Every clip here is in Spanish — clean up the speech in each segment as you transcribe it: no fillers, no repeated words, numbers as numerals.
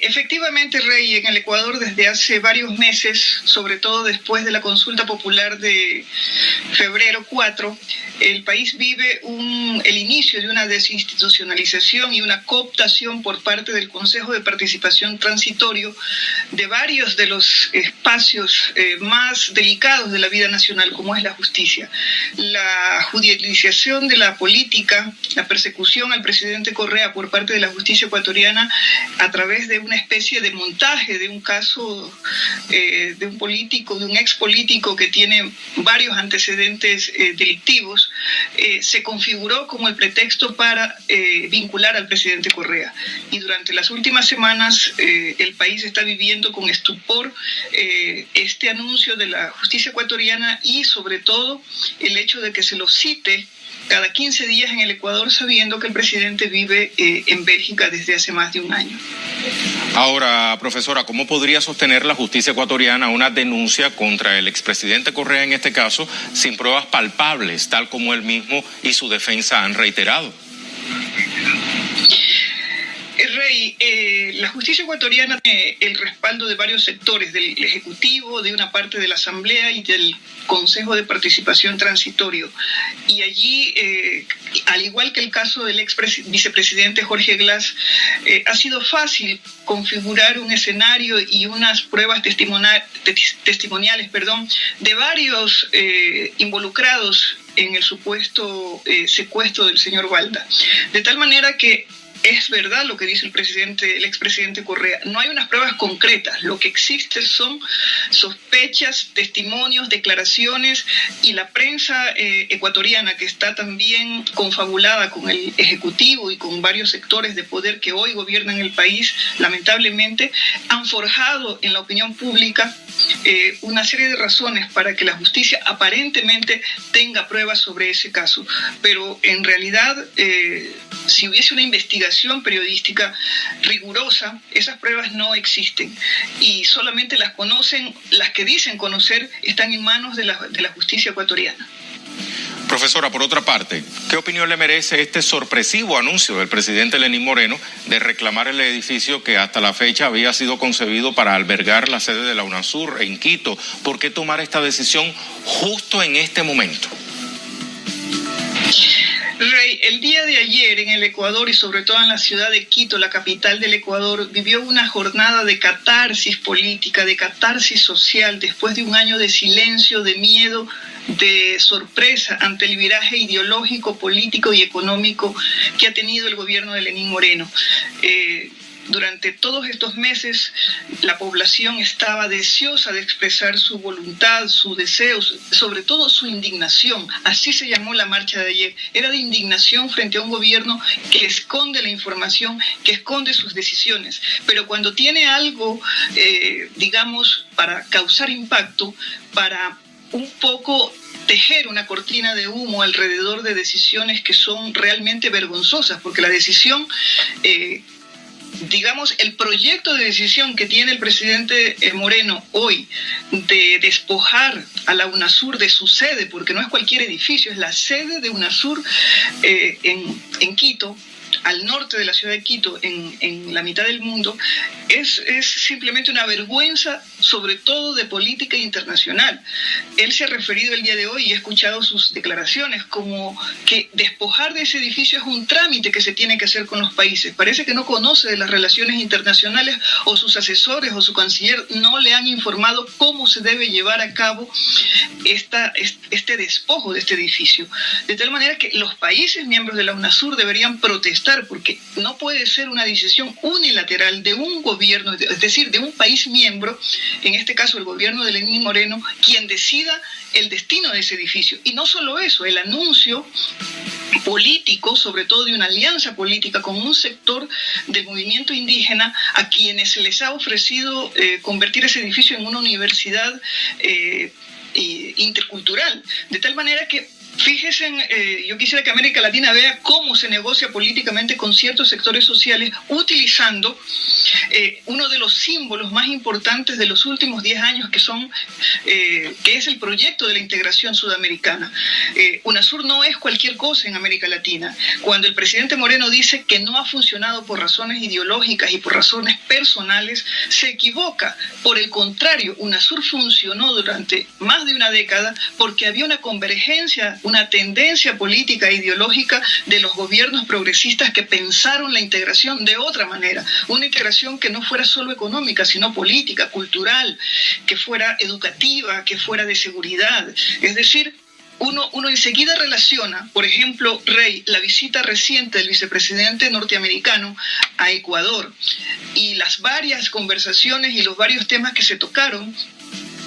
Efectivamente, Rey, en el Ecuador desde hace varios meses, sobre todo después de la consulta popular de febrero 4, el país vive el inicio de una desinstitucionalización y una cooptación por parte del Consejo de Participación Transitorio de varios de los espacios más delicados de la vida nacional, como es la justicia. La judicialización de la política, la persecución al presidente Correa por parte de la justicia ecuatoriana a través de una especie de montaje de un caso de un político, de un ex político que tiene varios antecedentes delictivos, se configuró como el pretexto para vincular al presidente Correa. Y durante las últimas semanas el país está viviendo con estupor este anuncio de la justicia ecuatoriana y sobre todo el hecho de que se lo cite cada 15 días en el Ecuador, sabiendo que el presidente vive en Bélgica desde hace más de un año. Ahora, profesora, ¿cómo podría sostener la justicia ecuatoriana una denuncia contra el expresidente Correa en este caso sin pruebas palpables, tal como él mismo y su defensa han reiterado? Rey, la justicia ecuatoriana tiene el respaldo de varios sectores, del Ejecutivo, de una parte de la Asamblea y del Consejo de Participación Transitorio. Y allí, al igual que el caso del ex vicepresidente Jorge Glass, ha sido fácil configurar un escenario y unas pruebas testimoniales, de varios involucrados en el supuesto secuestro del señor Balda. De tal manera que es verdad lo que dice el expresidente Correa. No hay unas pruebas concretas. Lo que existe son sospechas, testimonios, declaraciones, y la prensa ecuatoriana, que está también confabulada con el Ejecutivo y con varios sectores de poder que hoy gobiernan el país, lamentablemente, han forjado en la opinión pública una serie de razones para que la justicia aparentemente tenga pruebas sobre ese caso. Pero en realidad, si hubiese una investigación periodística rigurosa, esas pruebas no existen y solamente las conocen, las que dicen conocer están en manos de la justicia ecuatoriana. Profesora, por otra parte, ¿qué opinión le merece este sorpresivo anuncio del presidente Lenín Moreno de reclamar el edificio que hasta la fecha había sido concebido para albergar la sede de la UNASUR en Quito? ¿Por qué tomar esta decisión justo en este momento? Rey, el día de ayer en el Ecuador y sobre todo en la ciudad de Quito, la capital del Ecuador, vivió una jornada de catarsis política, de catarsis social, después de un año de silencio, de miedo, de sorpresa ante el viraje ideológico, político y económico que ha tenido el gobierno de Lenín Moreno. Durante todos estos meses la población estaba deseosa de expresar su voluntad, sus deseos, sobre todo su indignación. Así se llamó la marcha de ayer. Era de indignación frente a un gobierno que esconde la información, que esconde sus decisiones. Pero cuando tiene algo, para causar impacto, para un poco tejer una cortina de humo alrededor de decisiones que son realmente vergonzosas, porque la decisión... el proyecto de decisión que tiene el presidente Moreno hoy de despojar a la UNASUR de su sede, porque no es cualquier edificio, es la sede de UNASUR en Quito, al norte de la ciudad de Quito, en la mitad del mundo, es simplemente una vergüenza, sobre todo de política internacional. Él se ha referido el día de hoy y he escuchado sus declaraciones como que despojar de ese edificio es un trámite que se tiene que hacer con los países. Parece que no conoce de las relaciones internacionales, o sus asesores o su canciller no le han informado cómo se debe llevar a cabo este despojo de este edificio. De tal manera que los países miembros de la UNASUR deberían protestar, porque no puede ser una decisión unilateral de un gobierno, es decir, de un país miembro, en este caso el gobierno de Lenín Moreno, quien decida el destino de ese edificio. Y no solo eso, el anuncio político, sobre todo de una alianza política con un sector del movimiento indígena, a quienes se les ha ofrecido convertir ese edificio en una universidad intercultural, de tal manera que fíjense, yo quisiera que América Latina vea cómo se negocia políticamente con ciertos sectores sociales utilizando uno de los símbolos más importantes de los últimos 10 años, que es el proyecto de la integración sudamericana. UNASUR no es cualquier cosa en América Latina. Cuando el presidente Moreno dice que no ha funcionado por razones ideológicas y por razones personales, se equivoca. Por el contrario, UNASUR funcionó durante más de una década porque había una convergencia, una tendencia política e ideológica de los gobiernos progresistas que pensaron la integración de otra manera, una integración que no fuera solo económica, sino política, cultural, que fuera educativa, que fuera de seguridad. Es decir, uno enseguida relaciona, por ejemplo, Rey, la visita reciente del vicepresidente norteamericano a Ecuador y las varias conversaciones y los varios temas que se tocaron,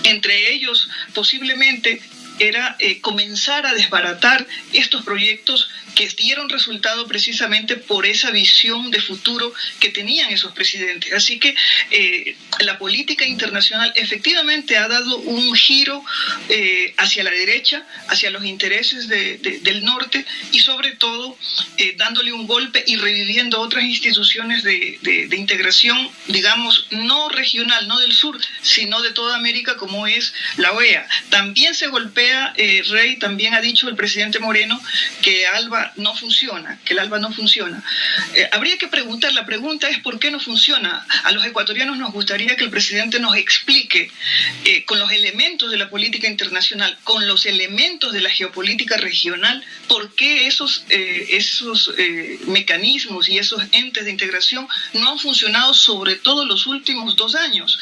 entre ellos posiblemente era comenzar a desbaratar estos proyectos que dieron resultado precisamente por esa visión de futuro que tenían esos presidentes. Así que la política internacional efectivamente ha dado un giro hacia la derecha, hacia los intereses del norte y sobre todo dándole un golpe y reviviendo otras instituciones de integración, digamos, no regional, no del sur, sino de toda América, como es la OEA. También se golpea, Rey, también ha dicho el presidente Moreno que ALBA no funciona, que el ALBA no funciona. Habría que preguntar, la pregunta es ¿por qué no funciona? A los ecuatorianos nos gustaría que el presidente nos explique con los elementos de la política internacional, con los elementos de la geopolítica regional, por qué esos mecanismos y esos entes de integración no han funcionado, sobre todo los últimos 2 años.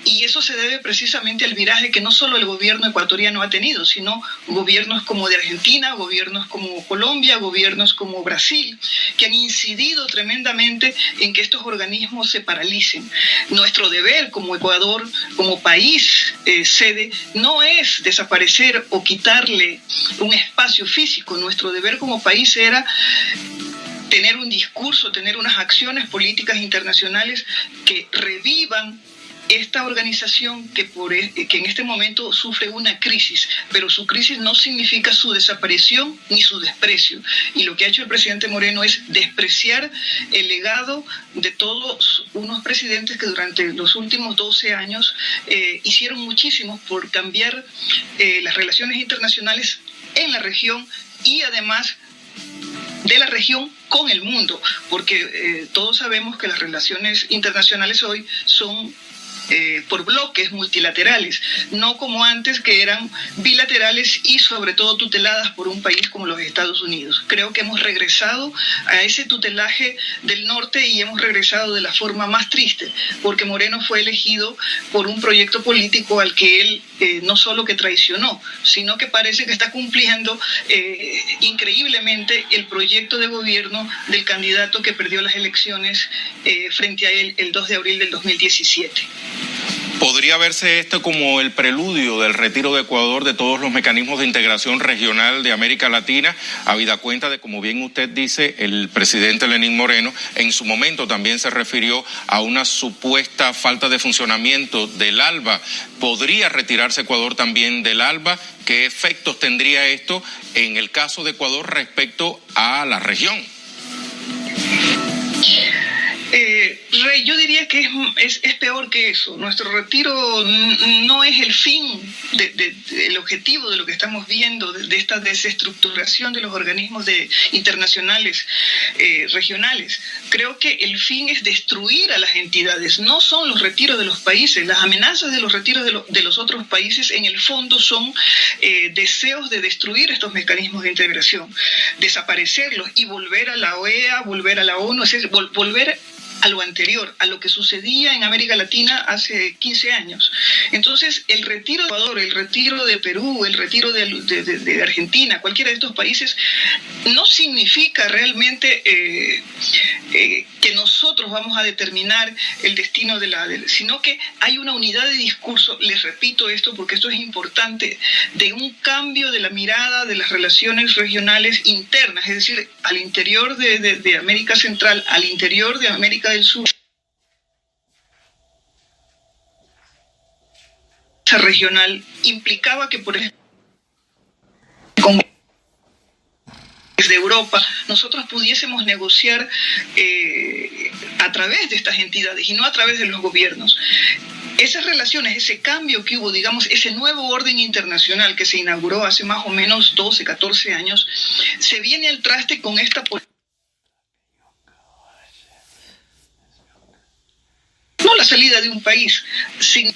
Y eso se debe precisamente al viraje que no solo el gobierno ecuatoriano ha tenido, sino gobiernos como de Argentina, gobiernos como Colombia, gobiernos como Brasil, que han incidido tremendamente en que estos organismos se paralicen. Nuestro deber como Ecuador, como país sede, no es desaparecer o quitarle un espacio físico. Nuestro deber como país era tener un discurso, tener unas acciones políticas internacionales que revivan esta organización que en este momento sufre una crisis, pero su crisis no significa su desaparición ni su desprecio. Y lo que ha hecho el presidente Moreno es despreciar el legado de todos unos presidentes que durante los últimos 12 años hicieron muchísimo por cambiar las relaciones internacionales en la región y además de la región con el mundo, porque todos sabemos que las relaciones internacionales hoy son por bloques multilaterales, no como antes que eran bilaterales y sobre todo tuteladas por un país como los Estados Unidos. Creo que hemos regresado a ese tutelaje del norte y hemos regresado de la forma más triste, porque Moreno fue elegido por un proyecto político al que él no solo que traicionó, sino que parece que está cumpliendo increíblemente el proyecto de gobierno del candidato que perdió las elecciones frente a él el 2 de abril del 2017. ¿Podría verse esto como el preludio del retiro de Ecuador de todos los mecanismos de integración regional de América Latina, habida cuenta de, como bien usted dice, el presidente Lenín Moreno en su momento también se refirió a una supuesta falta de funcionamiento del ALBA? ¿Podría retirarse Ecuador también del ALBA? ¿Qué efectos tendría esto en el caso de Ecuador respecto a la región? Rey, yo diría que es peor que eso. Nuestro retiro no es el fin, el objetivo de lo que estamos viendo, de esta desestructuración de los organismos internacionales, regionales. Creo que el fin es destruir a las entidades, no son los retiros de los países. Las amenazas de los retiros de los otros países en el fondo son deseos de destruir estos mecanismos de integración, desaparecerlos y volver a la OEA, volver a la ONU, es decir, volver a lo anterior, a lo que sucedía en América Latina hace 15 años. Entonces, el retiro de Ecuador, el retiro de Perú, el retiro de Argentina, cualquiera de estos países, no significa realmente que nosotros vamos a determinar el destino sino que hay una unidad de discurso, les repito esto porque esto es importante, de un cambio de la mirada de las relaciones regionales internas, es decir, al interior de América Central, al interior de América del Sur. regional implicaba que, por ejemplo, con desde Europa, nosotros pudiésemos negociar a través de estas entidades y no a través de los gobiernos. Esas relaciones, ese cambio que hubo, digamos, ese nuevo orden internacional que se inauguró hace más o menos 12, 14 años, se viene al traste con esta política. No la salida de un país, sin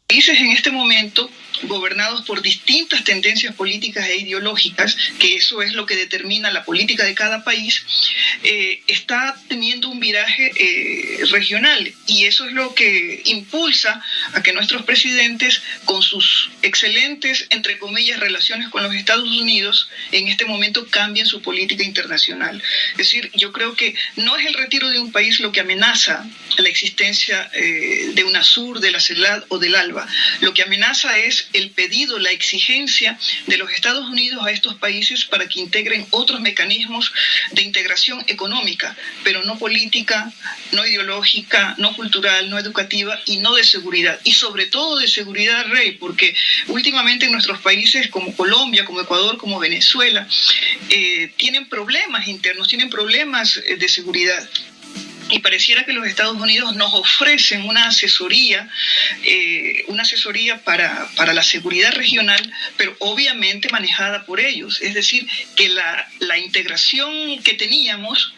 países en este momento gobernados por distintas tendencias políticas e ideológicas, que eso es lo que determina la política de cada país, está teniendo un viraje regional, y eso es lo que impulsa a que nuestros presidentes, con sus excelentes, entre comillas, relaciones con los Estados Unidos, en este momento cambien su política internacional. Es decir, yo creo que no es el retiro de un país lo que amenaza la existencia de UNASUR, de la CELAC o del ALBA. Lo que amenaza es el pedido, la exigencia de los Estados Unidos a estos países para que integren otros mecanismos de integración económica, pero no política, no ideológica, no cultural, no educativa y no de seguridad. Y sobre todo de seguridad, Rey, porque últimamente en nuestros países como Colombia, como Ecuador, como Venezuela, tienen problemas internos, tienen problemas de seguridad. Y pareciera que los Estados Unidos nos ofrecen una asesoría para la seguridad regional, pero obviamente manejada por ellos. Es decir, que la integración que teníamos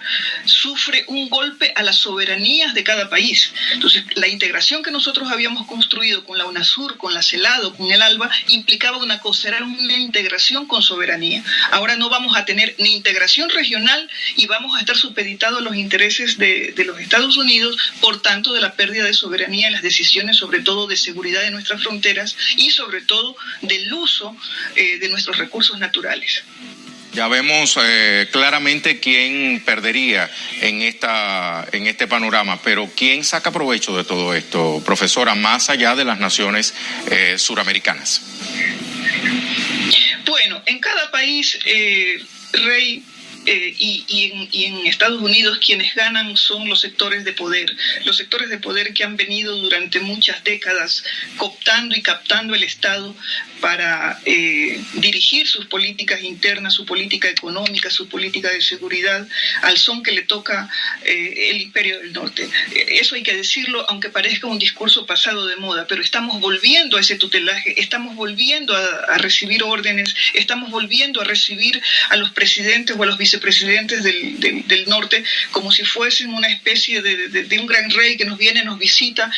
sufre un golpe a las soberanías de cada país. Entonces, la integración que nosotros habíamos construido con la UNASUR, con la CELAC, con el ALBA, implicaba una cosa, era una integración con soberanía. Ahora no vamos a tener ni integración regional y vamos a estar supeditados a los intereses de los Estados Unidos, por tanto de la pérdida de soberanía en las decisiones, sobre todo de seguridad de nuestras fronteras y sobre todo del uso de nuestros recursos naturales. Ya vemos claramente quién perdería en este panorama, pero ¿quién saca provecho de todo esto, profesora, más allá de las naciones suramericanas? Bueno, en cada país, Rey, y en Estados Unidos quienes ganan son los sectores de poder que han venido durante muchas décadas cooptando y captando el Estado para dirigir sus políticas internas, su política económica, su política de seguridad al son que le toca el Imperio del Norte. Eso hay que decirlo, aunque parezca un discurso pasado de moda, pero estamos volviendo a ese tutelaje, estamos volviendo a recibir órdenes, estamos volviendo a recibir a los presidentes o a los vicepresidentes del norte como si fuesen una especie de un gran rey que nos viene, nos visita,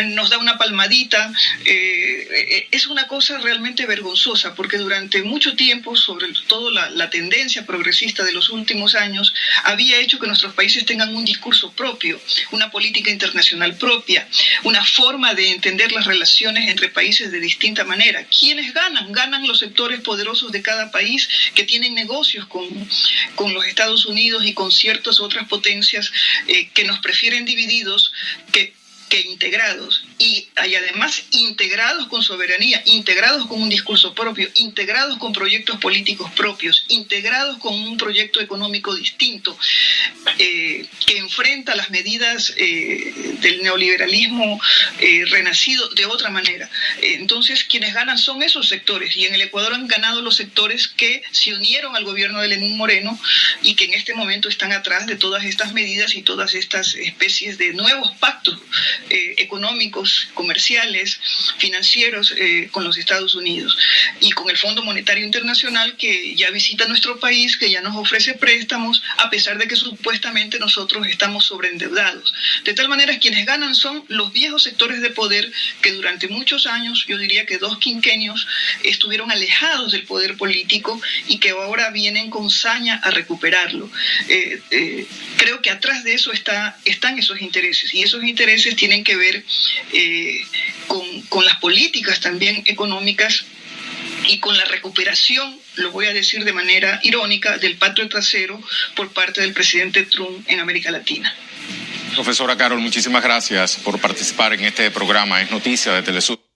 nos da una palmadita. Es una cosa realmente vergonzosa, porque durante mucho tiempo, sobre todo la tendencia progresista de los últimos años, había hecho que nuestros países tengan un discurso propio, una política internacional propia, una forma de entender las relaciones entre países de distinta manera. ¿Quiénes ganan? Ganan los sectores poderosos de cada país que tienen negocios con los Estados Unidos y con ciertas otras potencias que nos prefieren divididos que integrados, y además integrados con soberanía, integrados con un discurso propio, integrados con proyectos políticos propios, integrados con un proyecto económico distinto, que enfrenta las medidas del neoliberalismo renacido de otra manera. Entonces, quienes ganan son esos sectores, y en el Ecuador han ganado los sectores que se unieron al gobierno de Lenín Moreno y que en este momento están atrás de todas estas medidas y todas estas especies de nuevos pactos económicos, comerciales, financieros con los Estados Unidos y con el Fondo Monetario Internacional, que ya visita nuestro país, que ya nos ofrece préstamos a pesar de que supuestamente nosotros estamos sobreendeudados. De tal manera, quienes ganan son los viejos sectores de poder que durante muchos años, yo diría que 2 quinquenios, estuvieron alejados del poder político y que ahora vienen con saña a recuperarlo. Creo que atrás de eso están esos intereses, y esos intereses tienen que ver con las políticas también económicas y con la recuperación, lo voy a decir de manera irónica, del patio trasero por parte del presidente Trump en América Latina. Profesora Carol, muchísimas gracias por participar en este programa. Es Noticia de Telesur.